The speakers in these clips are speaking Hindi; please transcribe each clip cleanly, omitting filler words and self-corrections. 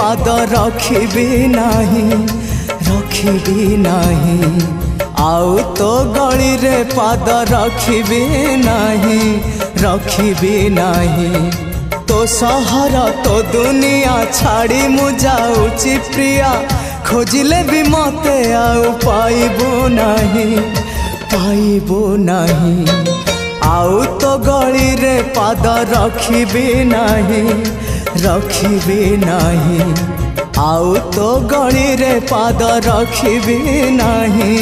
पाद रखिबी नाही आउ तो गली रे पाद रखिबी नाही तो सहर तो दुनिया छाड़ी मु जाऊची प्रिया खोजिले भी मते आउ पाइबो नाही आउ तो गली रे पाद रखिबी नाही आउ तो गली रे पाद रखिबी नाही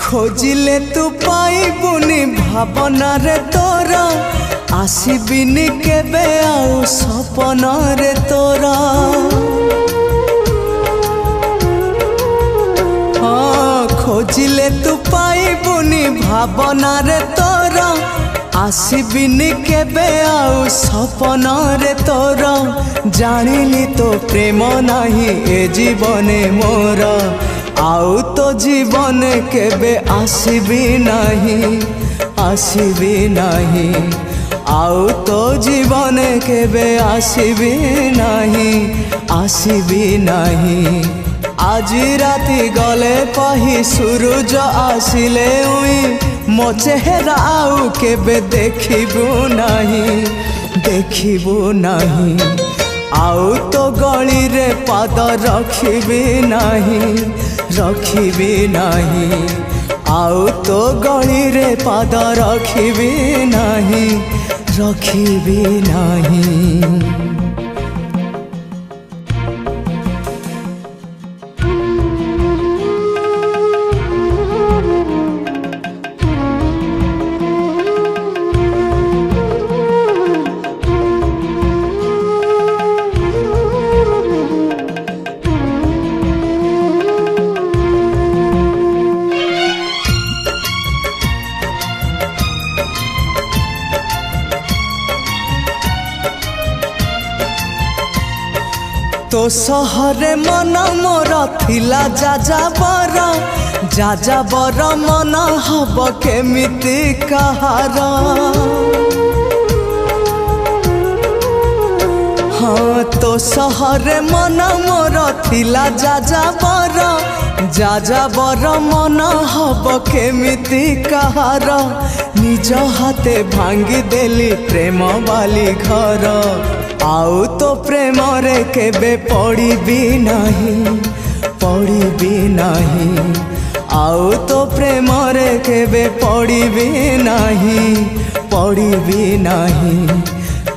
खोजिले तू पाइबुनी भावना रे तोरा आसीबिनी केबे आउ सपना रे तोरा हाँ खोजिले तू पाइबुनी भावना रे तोरा आसीबिनी केबे आउ सपना रे तोरा जानिली तो प्रेम नाही ए जीवने मोरा आउ तो जीवन केबे आसीबी नाही आउ तो जीवन केबे आसीबी नाही आज राति गले पही सूरज आसिले उई मो चेहरा आउ केबे देखिबू नाही आउ तो गली रे पाद रखिबी नाही आउ तो गली रे पाद रखिबी नाही तो सहरे मन मोर थिला जाजाबर मन हब केमिति कहार हाँ तो सहरे मन मोर थिला जाजाबर मन हब केमिति कहार निज हाथे भांगी देली प्रेम वाली घर आउ तो प्रेम रे केबे पड़िबी नाही आउ तो प्रेम रे केबे पड़िबी नाही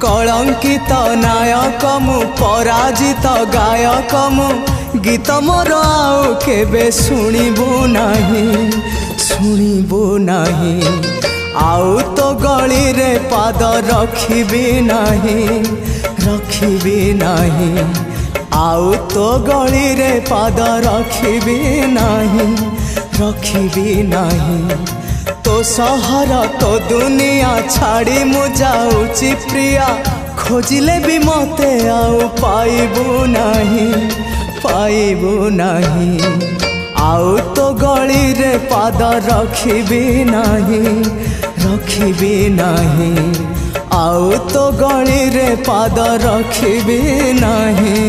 कलंकित नायक मु पराजित गायक मु गीत मोर आउ केबे शुणिबू नाही आउ तो गली रे पाद रखिबी नाही आउ तो गली रे पाद रखिबी नाही तो सहर तो दुनिया छाड़ी मु जाऊची प्रिया खोजिले भी मते आउ पाइबू नाही आउ तो गली रे पाद रखिबी नाही आउ तो गली रे पाद रखिबी नाही